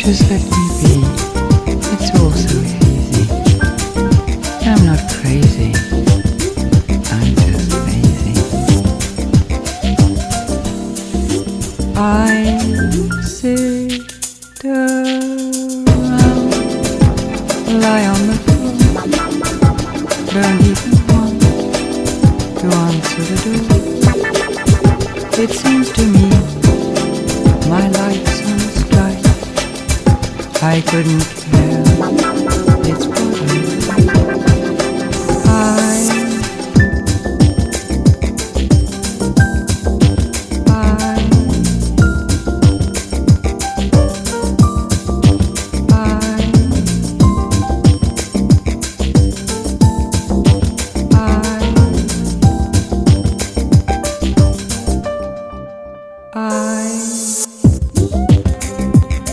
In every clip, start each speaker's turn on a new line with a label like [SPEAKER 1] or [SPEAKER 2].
[SPEAKER 1] Just let me be. It's all so easy. I'm not crazy. I'm just lazy. I sit around, lie on the floor, don't even want to answer the door. It seems to me my life's on a strike. I couldn't care. It's boring.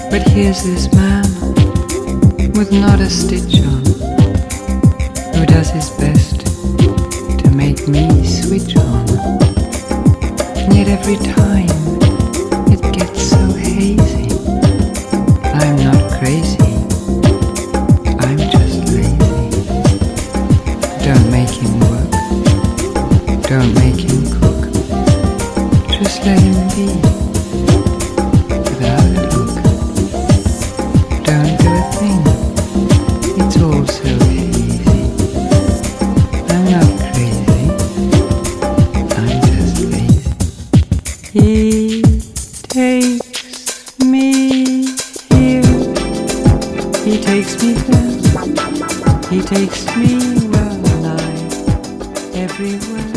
[SPEAKER 1] But here's this man with not a stitch on, who does his best to make me switch on. And yet every time it gets so hazy. I'm not crazy, I'm just lazy. Don't make him work, don't make him cook, just let him be. It's all so easy. I'm not crazy, I'm just lazy. He takes me here, he takes me there, he takes me well nigh everywhere.